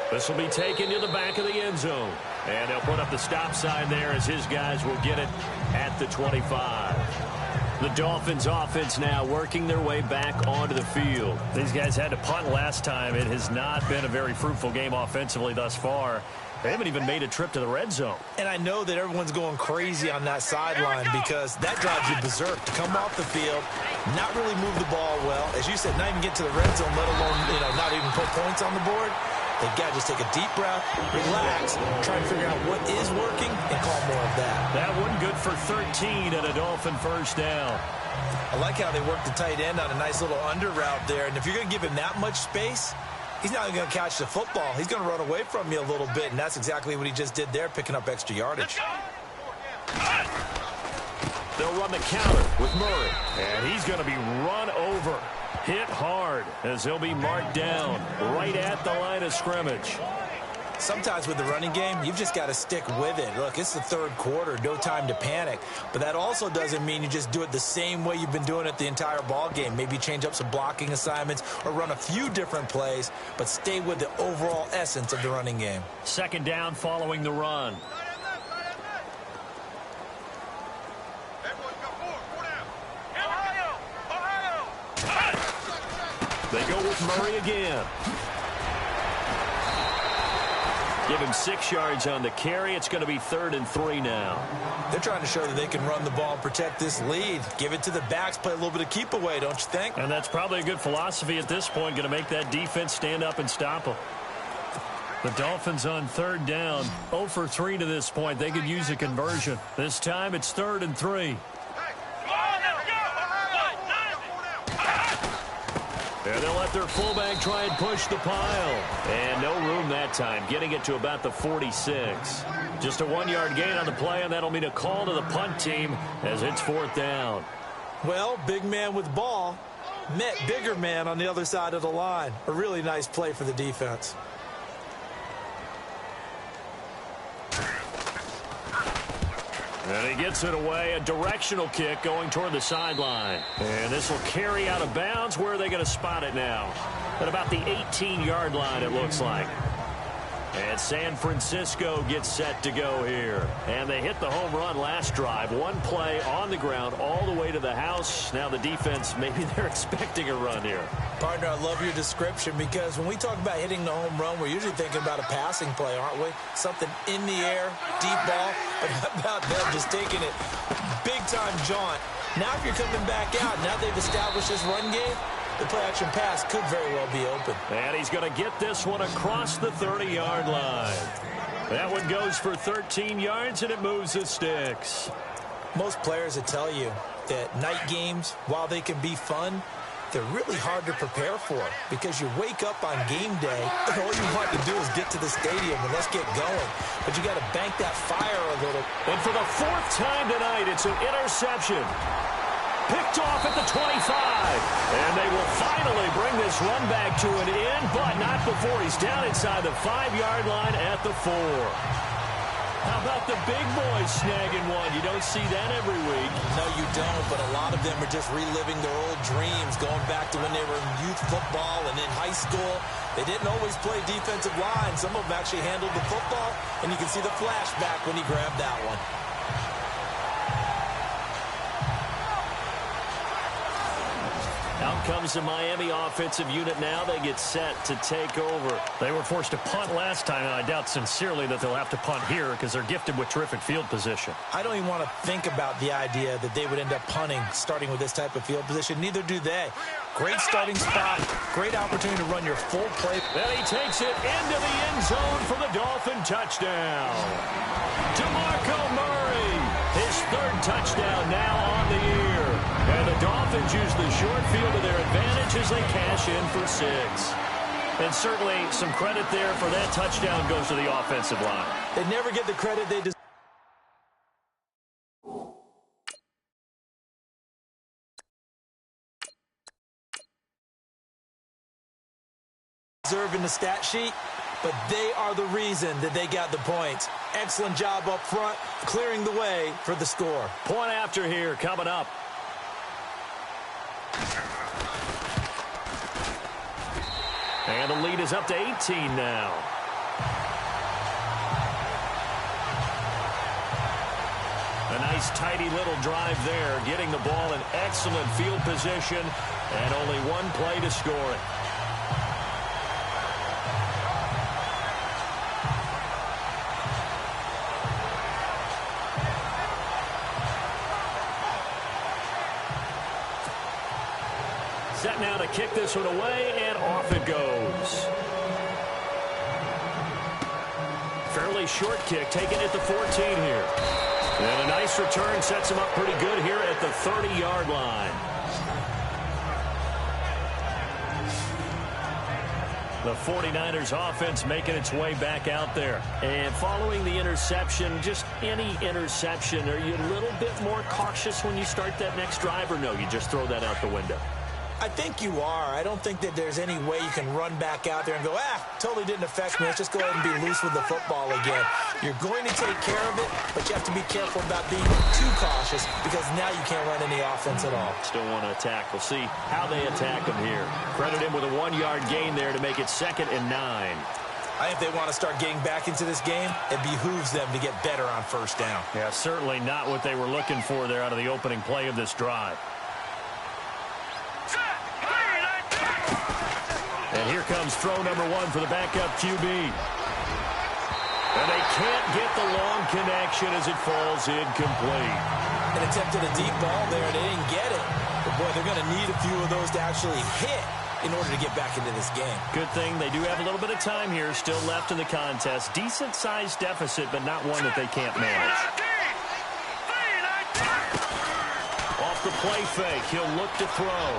This will be taken to the back of the end zone. And they'll put up the stop sign there as his guys will get it at the 25. The Dolphins offense now working their way back onto the field. These guys had to punt last time. It has not been a very fruitful game offensively thus far. They haven't even made a trip to the red zone. And I know that everyone's going crazy on that sideline because that drives you berserk to come off the field, not really move the ball well. As you said, not even get to the red zone, let alone, not even put points on the board. They've got to just take a deep breath, relax, try and figure out what is working, and call more of that. That one good for 13 and a Dolphin first down. I like how they work the tight end on a nice little under route there. And if you're going to give him that much space, he's not going to catch the football. He's going to run away from you a little bit, and that's exactly what he just did there, picking up extra yardage. They'll run the counter with Murray, and he's going to be run over. Hit hard as he'll be marked down right at the line of scrimmage. Sometimes with the running game, you've just got to stick with it. Look, it's the third quarter, no time to panic. But that also doesn't mean you just do it the same way you've been doing it the entire ball game. Maybe change up some blocking assignments or run a few different plays, but stay with the overall essence of the running game. Second down following the run. They go with Murray again. Give him 6 yards on the carry. It's going to be 3rd and 3 now. They're trying to show that they can run the ball and protect this lead. Give it to the backs, play a little bit of keep away, don't you think? And that's probably a good philosophy at this point, going to make that defense stand up and stop them. The Dolphins on 3rd down, 0 for 3 to this point. They could use a conversion. This time it's 3rd and 3. And they'll let their fullback try and push the pile. And no room that time, getting it to about the 46. Just a 1-yard gain on the play, and that'll mean a call to the punt team as it's 4th down. Well, big man with ball met bigger man on the other side of the line. A really nice play for the defense. And he gets it away, a directional kick going toward the sideline. And this will carry out of bounds. Where are they going to spot it now? At about the 18-yard line, it looks like. And San Francisco gets set to go here. And they hit the home run last drive. One play on the ground all the way to the house. Now the defense, maybe they're expecting a run here. Partner, I love your description because when we talk about hitting the home run, we're usually thinking about a passing play, aren't we? Something in the air, deep ball. But how about them just taking it big-time jaunt? Now if you're coming back out, now they've established this run game, the play-action pass could very well be open. And he's going to get this one across the 30-yard line. That one goes for 13 yards, and it moves the sticks. Most players will tell you that night games, while they can be fun, they're really hard to prepare for because you wake up on game day and all you want to do is get to the stadium and let's get going. But you got to bank that fire a little. And for the 4th time tonight, it's an interception. Picked off at the 25. And they will finally bring this run back to an end, but not before he's down inside the 5-yard line at the 4. How about the big boys snagging one? You don't see that every week. No, you don't, but a lot of them are just reliving their old dreams, going back to when they were in youth football and in high school. They didn't always play defensive line. Some of them actually handled the football, and you can see the flashback when he grabbed that one. Out comes the Miami offensive unit now. They get set to take over. They were forced to punt last time, and I doubt sincerely that they'll have to punt here because they're gifted with terrific field position. I don't even want to think about the idea that they would end up punting starting with this type of field position. Neither do they. Great starting spot. Great opportunity to run your full play. Then he takes it into the end zone for the Dolphin touchdown. DeMarco Murray, his 3rd touchdown now on the year. And the Dolphins use the short field to their advantage as they cash in for 6. And certainly some credit there for that touchdown goes to the offensive line. They never get the credit they deserve in the stat sheet, but they are the reason that they got the points. Excellent job up front, clearing the way for the score. Point after here coming up. And the lead is up to 18 now. A nice tidy little drive there, getting the ball in excellent field position, and only one play to score it. Set now to kick this one away, and off it goes. Fairly short kick, taken at the 14 here. And a nice return sets him up pretty good here at the 30-yard line. The 49ers offense making its way back out there. And following the interception, just any interception, are you a little bit more cautious when you start that next drive, or no, you just throw that out the window? I think you are. I don't think that there's any way you can run back out there and go, totally didn't affect me. Let's just go ahead and be loose with the football again. You're going to take care of it, but you have to be careful about being too cautious because now you can't run any offense at all. Still want to attack. We'll see how they attack him here. Credit him with a 1-yard gain there to make it 2nd and 9. I think they want to start getting back into this game. It behooves them to get better on first down. Yeah, certainly not what they were looking for there out of the opening play of this drive. And here comes throw number 1 for the backup QB. And they can't get the long connection as it falls incomplete. An attempt at a deep ball there, and they didn't get it. But, boy, they're going to need a few of those to actually hit in order to get back into this game. Good thing they do have a little bit of time here still left in the contest. Decent-sized deficit, but not one that they can't manage. Off the play fake, he'll look to throw.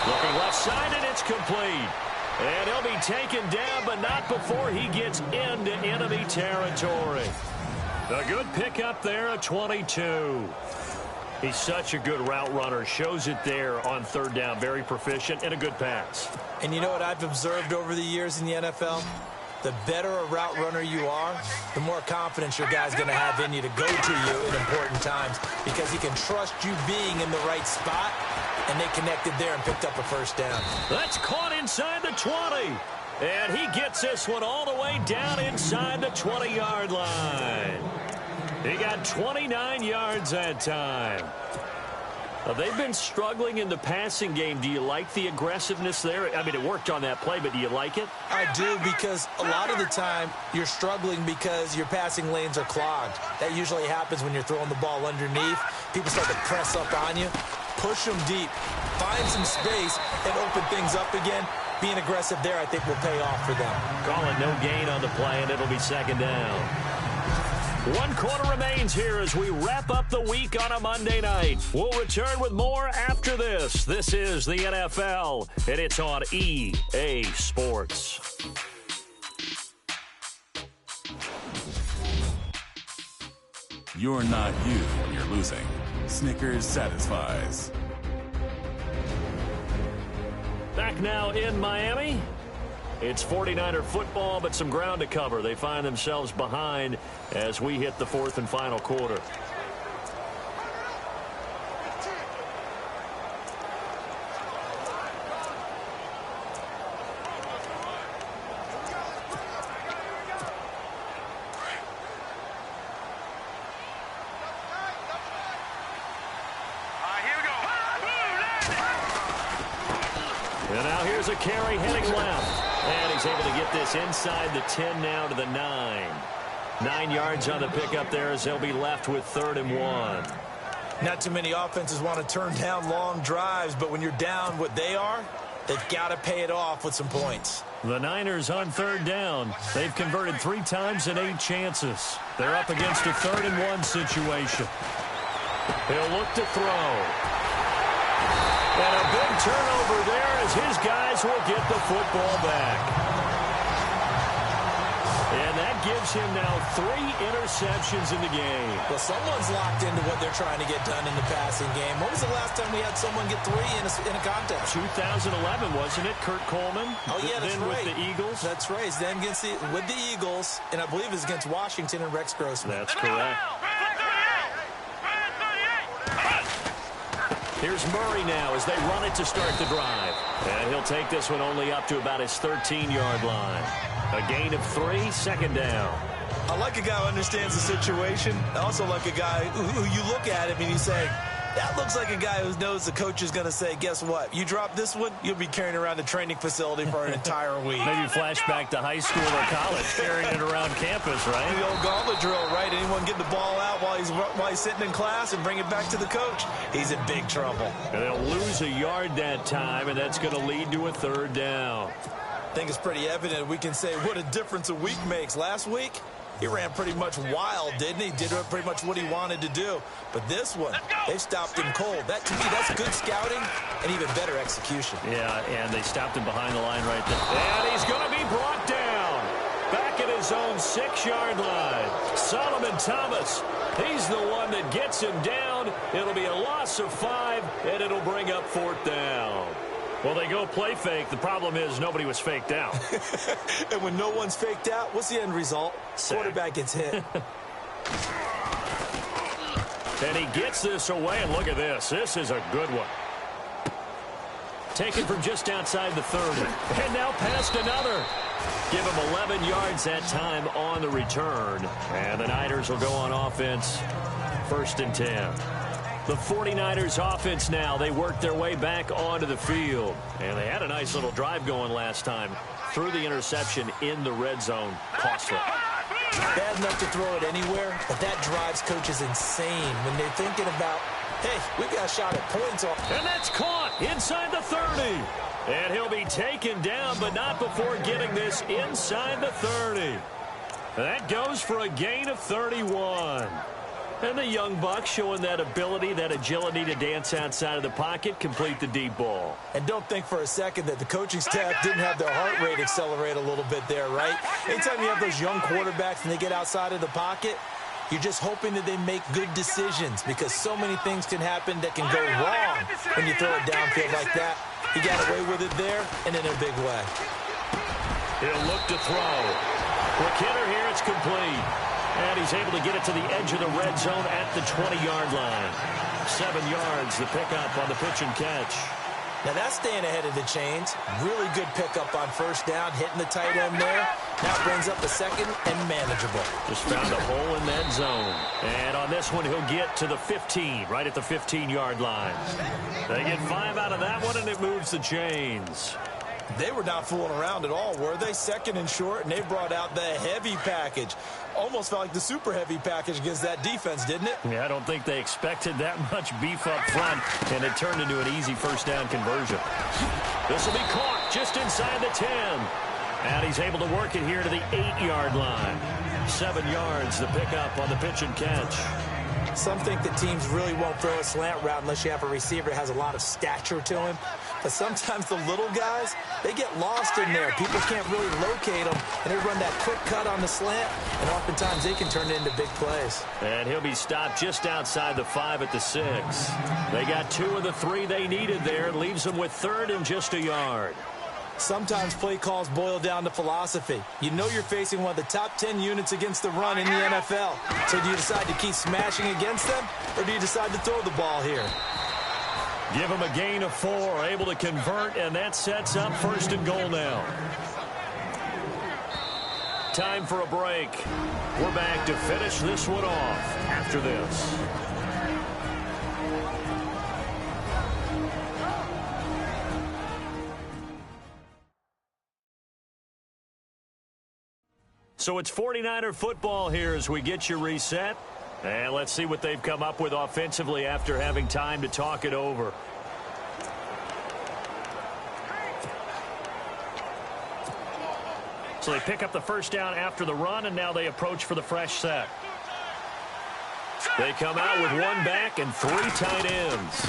Looking left side, and it's complete. And he'll be taken down, but not before he gets into enemy territory. A good pickup there at 22. He's such a good route runner. Shows it there on 3rd down. Very proficient and a good pass. And you know what I've observed over the years in the NFL? The better a route runner you are, the more confidence your guy's going to have in you to go to you in important times because he can trust you being in the right spot, and they connected there and picked up a first down. That's caught inside the 20. And he gets this one all the way down inside the 20-yard line. He got 29 yards that time. They've been struggling in the passing game. Do you like the aggressiveness there? I mean, it worked on that play, but do you like it? I do, because a lot of the time you're struggling because your passing lanes are clogged. That usually happens when you're throwing the ball underneath. People start to press up on you. Push them deep. Find some space and open things up again. Being aggressive there, I think, will pay off for them. Call it no gain on the play, and it'll be 2nd down. 1 quarter remains here as we wrap up the week on a Monday night. We'll return with more after this. This is the NFL, and it's on EA Sports. You're not you when you're losing. Snickers satisfies. Back now in Miami. It's 49er football, but some ground to cover. They find themselves behind as we hit the 4th and final quarter. And now here's a carry heading left. And he's able to get this inside the 10 now to the 9. 9 yards on the pickup there as they'll be left with 3rd and 1. Not too many offenses want to turn down long drives, but when you're down what they are, they've got to pay it off with some points. The Niners on 3rd down. They've converted 3 times in 8 chances. They're up against a 3rd and 1 situation. He'll look to throw. And a big turnover there as his guys will get the football back. And that gives him now 3 interceptions in the game. Well, someone's locked into what they're trying to get done in the passing game. When was the last time we had someone get 3 in a contest? 2011, wasn't it? Kurt Coleman. Oh, yeah, that's then right. with the Eagles. That's right. Then with the Eagles, and I believe it's against Washington and Rex Grossman. That's correct. Here's Murray now as they run it to start the drive. And he'll take this one only up to about his 13-yard line. A gain of 3, 2nd down. I like a guy who understands the situation. I also like a guy who you look at him and you say, that looks like a guy who knows the coach is going to say, guess what? You drop this one, you'll be carrying around the training facility for an entire week. Maybe flashback to high school or college, carrying it around campus, right? The old gauntlet drill, right? Anyone get the ball out while he's sitting in class and bring it back to the coach? He's in big trouble. And they'll lose a yard that time, and that's going to lead to a 3rd down. I think it's pretty evident we can say what a difference a week makes. Last week, he ran pretty much wild, didn't he? Did pretty much what he wanted to do. But this one, they've stopped him cold. That, to me, that's good scouting and even better execution. Yeah, and they stopped him behind the line right there. And he's going to be brought down. Back at his own 6-yard line. Solomon Thomas, he's the one that gets him down. It'll be a loss of 5, and it'll bring up 4th down. Well, they go play fake. The problem is nobody was faked out. And when no one's faked out, what's the end result? Sack. Quarterback gets hit. And he gets this away, and look at this. This is a good one. Taken from just outside the 30. And now past another. Give him 11 yards that time on the return. And the Niners will go on offense. 1st and 10. The 49ers offense now, they work their way back onto the field. And they had a nice little drive going last time. Threw the interception in the red zone. Costly. Bad enough to throw it anywhere, but that drives coaches insane when they're thinking about, hey, we got a shot at points. And that's caught inside the 30. And he'll be taken down, but not before getting this inside the 30. That goes for a gain of 31. And the young buck showing that ability, that agility to dance outside of the pocket, complete the deep ball. And don't think for a second that the coaching staff didn't have their heart rate accelerate a little bit there, right? Anytime you have those young quarterbacks and they get outside of the pocket, you're just hoping that they make good decisions because so many things can happen that can go wrong when you throw it downfield like that. He got away with it there and in a big way. He'll look to throw. Quick hitter here, it's complete. And he's able to get it to the edge of the red zone at the 20-yard line. 7 yards, the pickup on the pitch and catch. Now that's staying ahead of the chains. Really good pickup on 1st down, hitting the tight end there. Now brings up the 2nd and manageable. Just found a hole in that zone. And on this one, he'll get to the 15, right at the 15-yard line. They get 5 out of that one, and it moves the chains. They were not fooling around at all, were they? 2nd and short, and they brought out the heavy package. Almost felt like the super heavy package against that defense, didn't it? Yeah, I don't think they expected that much beef up front, and it turned into an easy 1st down conversion. This will be caught just inside the 10. And he's able to work it here to the 8-yard line. 7 yards, the pickup on the pitch and catch. Some think that teams really won't throw a slant route unless you have a receiver that has a lot of stature to him. But sometimes the little guys, they get lost in there. People can't really locate them, and they run that quick cut on the slant, and oftentimes they can turn it into big plays. And he'll be stopped just outside the 5 at the 6. They got 2 of the 3 they needed there. Leaves them with 3rd and just a yard. Sometimes play calls boil down to philosophy. You know you're facing one of the top 10 units against the run in the NFL. So do you decide to keep smashing against them, or do you decide to throw the ball here? Give him a gain of 4, able to convert, and that sets up 1st and goal now. Time for a break. We're back to finish this one off after this. So it's 49er football here as we get you reset. And let's see what they've come up with offensively after having time to talk it over. So they pick up the 1st down after the run, and now they approach for the fresh set. They come out with 1 back and 3 tight ends.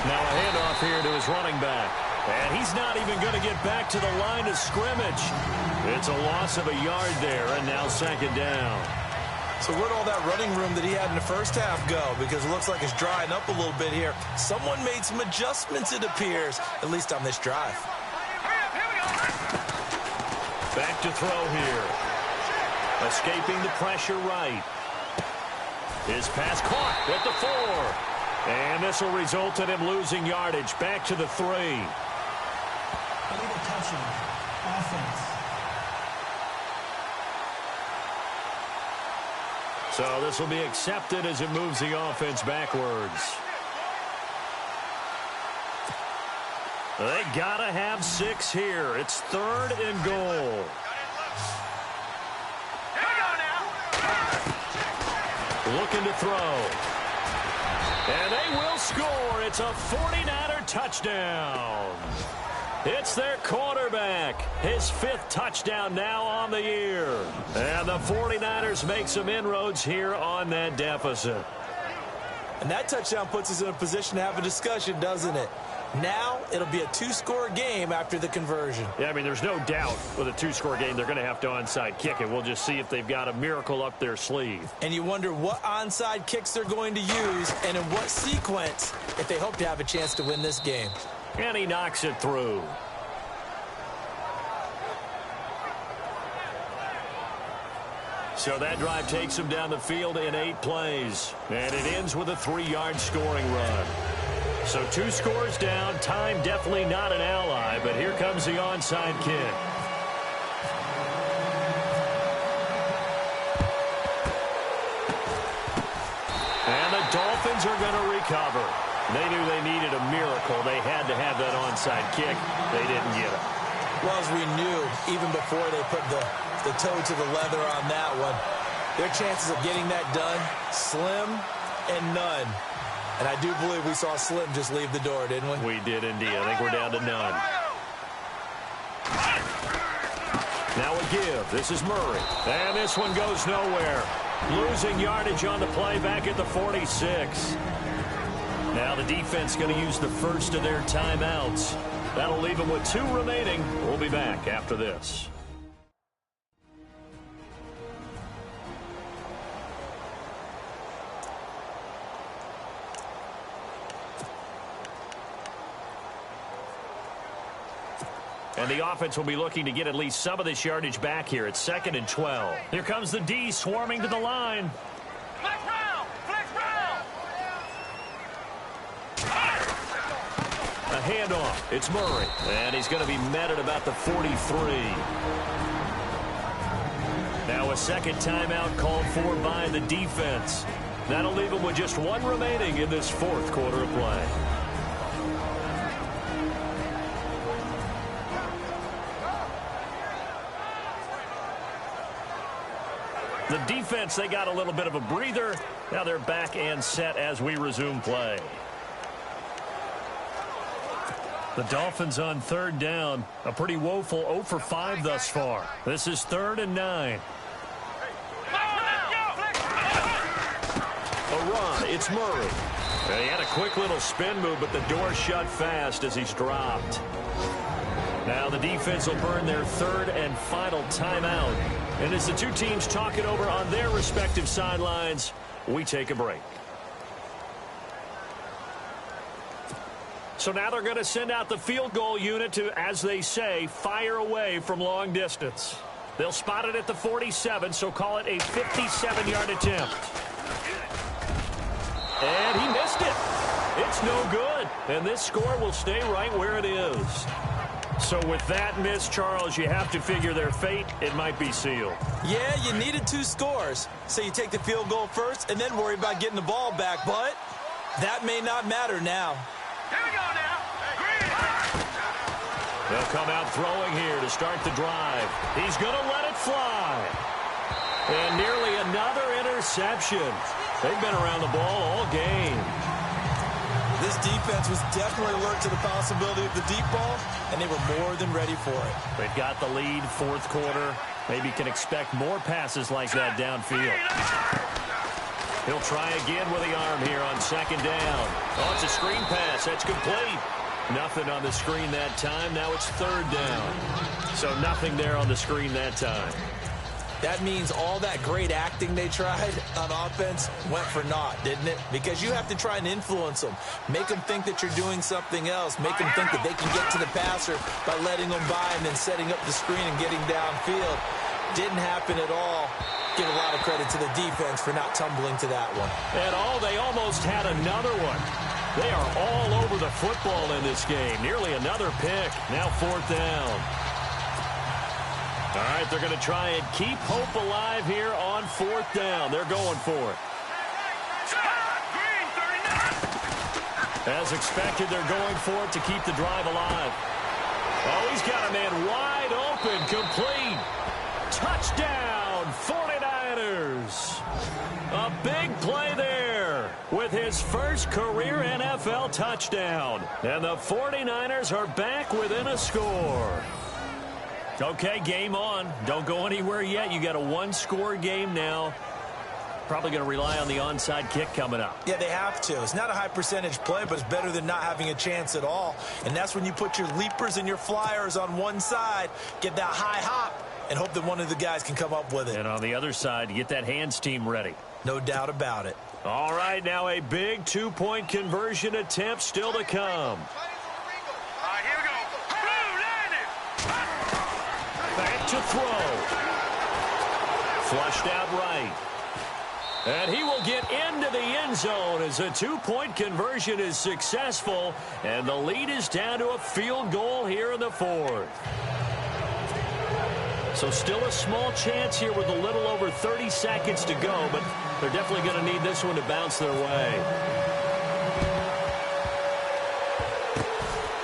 Now a handoff here to his running back. And he's not even going to get back to the line of scrimmage. It's a loss of a yard there, and now second down. So where'd all that running room that he had in the first half go? Because it looks like it's drying up a little bit here. Someone made some adjustments, it appears, at least on this drive. Back to throw here. Escaping the pressure right. His pass caught at the 4. And this will result in him losing yardage. Back to the 3. Illegal touching. Offense. So this will be accepted as it moves the offense backwards. They gotta have 6 here. It's 3rd and goal. Looking to throw. And they will score. It's a 49er touchdown. It's their quarterback. His 5th touchdown now on the year. And the 49ers make some inroads here on that deficit. And that touchdown puts us in a position to have a discussion, doesn't it? Now it'll be a 2-score game after the conversion. Yeah, I mean, there's no doubt with a 2-score game they're going to have to onside kick it. We'll just see if they've got a miracle up their sleeve. And you wonder what onside kicks they're going to use and in what sequence if they hope to have a chance to win this game. And he knocks it through. So that drive takes him down the field in 8 plays. And it ends with a 3-yard scoring run. So 2 scores down. Time definitely not an ally, but here comes the onside kick. And the Dolphins are going to recover. They knew they needed a miracle. They had to have that onside kick. They didn't get it. Well, as we knew, even before they put the toe to the leather on that one, their chances of getting that done, slim and none. And I do believe we saw Slim just leave the door, didn't we? We did indeed. I think we're down to none. Now a give. This is Murray. And this one goes nowhere. Losing yardage on the play back at the 46. Now the defense going to use the first of their timeouts. That'll leave them with 2 remaining. We'll be back after this. And the offense will be looking to get at least some of this yardage back here. It's 2nd and 12. Here comes the D swarming to the line. Flex round! Flex round! A handoff. It's Murray. And he's going to be met at about the 43. Now a second timeout called for by the defense. That'll leave him with just 1 remaining in this 4th quarter of play. The defense, they got a little bit of a breather. Now they're back and set as we resume play. The Dolphins on 3rd down. A pretty woeful 0 for 5 thus far. This is 3rd and 9. A run. It's Murray. He had a quick little spin move, but the door shut fast as he's dropped. Now the defense will burn their 3rd and final timeout. And as the 2 teams talk it over on their respective sidelines, we take a break. So now they're going to send out the field goal unit to, as they say, fire away from long distance. They'll spot it at the 47, so call it a 57-yard attempt. And he missed it. It's no good. And this score will stay right where it is. So with that miss, Charles, you have to figure their fate. It might be sealed. Yeah, you needed 2 scores. So you take the field goal first and then worry about getting the ball back. But that may not matter now. Here we go now. They'll come out throwing here to start the drive. He's going to let it fly. And nearly another interception. They've been around the ball all game. This defense was definitely alert to the possibility of the deep ball, and they were more than ready for it. They've got the lead, 4th quarter. Maybe can expect more passes like that downfield. He'll try again with the arm here on second down. Oh, it's a screen pass. That's complete. Nothing on the screen that time. Now it's third down. So nothing there on the screen that time. That means all that great acting they tried on offense went for naught, didn't it? Because you have to try and influence them. Make them think that you're doing something else. Make them think that they can get to the passer by letting them by and then setting up the screen and getting downfield. Didn't happen at all. Give a lot of credit to the defense for not tumbling to that one. And they almost had another one. They are all over the football in this game. Nearly another pick. Now fourth down. All right, they're going to try and keep hope alive here on fourth down. They're going for it. As expected, they're going for it to keep the drive alive. Oh, he's got a man wide open, complete. Touchdown, 49ers. A big play there with his first career NFL touchdown. And the 49ers are back within a score. Okay, game on. Don't go anywhere yet. You got a one-score game now. Probably going to rely on the onside kick coming up. Yeah, they have to. It's not a high-percentage play, but it's better than not having a chance at all. And that's when you put your leapers and your flyers on one side, get that high hop, and hope that one of the guys can come up with it. And on the other side, get that hands team ready. No doubt about it. All right, now a big two-point conversion attempt still to come. Back to throw. Flushed out right. And he will get into the end zone as a two-point conversion is successful. And the lead is down to a field goal here in the fourth. So still a small chance here with a little over 30 seconds to go. But they're definitely going to need this one to bounce their way.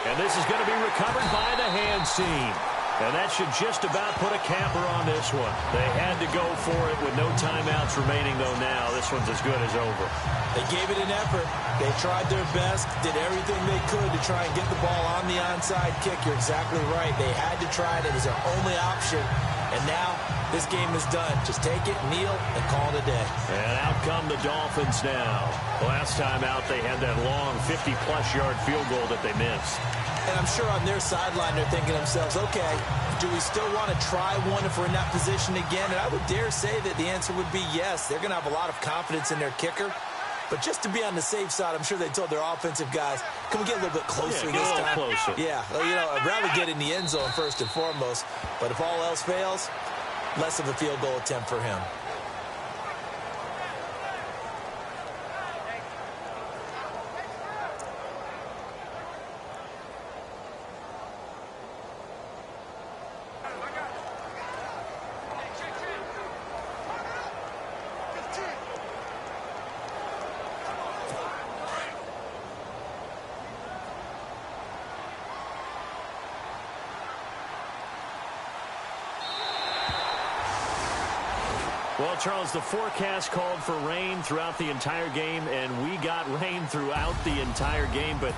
And this is going to be recovered by the hands team. And that should just about put a capper on this one. They had to go for it with no timeouts remaining, though, now. This one's as good as over. They gave it an effort. They tried their best, did everything they could to try and get the ball on the onside kick. You're exactly right. They had to try it. It was their only option. And now this game is done. Just take it, kneel, and call it a day. And out come the Dolphins now. Last time out, they had that long 50-plus yard field goal that they missed. And I'm sure on their sideline they're thinking to themselves, okay, do we still want to try one if we're in that position again? And I would dare say that the answer would be yes. They're going to have a lot of confidence in their kicker. But just to be on the safe side, I'm sure they told their offensive guys, can we get a little bit closer this time? Closer. Yeah, well, you know, I'd rather get in the end zone first and foremost. But if all else fails, less of a field goal attempt for him. Well, Charles, the forecast called for rain throughout the entire game, and we got rain throughout the entire game. But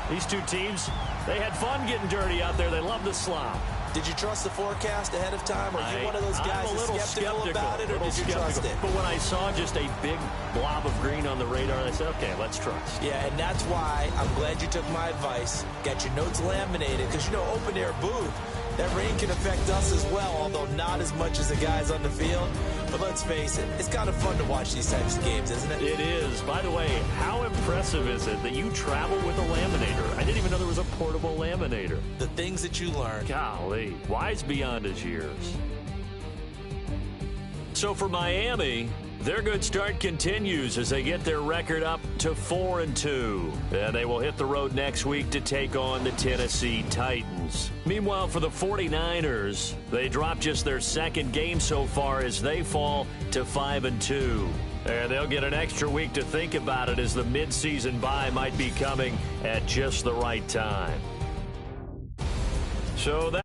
these two teams, they had fun getting dirty out there. They love the slop. Did you trust the forecast ahead of time? Are you one of those guys I'm a little skeptical about it, or did you trust it? But when I saw just a big blob of green on the radar, I said, okay, let's trust. Yeah, and that's why I'm glad you took my advice. Got your notes laminated, because, you know, open-air booth, that rain can affect us as well, although not as much as the guys on the field. But let's face it, it's kind of fun to watch these types of games, isn't it? It is. By the way, how impressive is it that you travel with a laminator? I didn't even know there was a portable laminator. The things that you learn. Golly, wise beyond his years. So for Miami, their good start continues as they get their record up to 4-2. And they will hit the road next week to take on the Tennessee Titans. Meanwhile, for the 49ers, they dropped just their second game so far as they fall to 5-2. And they'll get an extra week to think about it as the midseason bye might be coming at just the right time. So that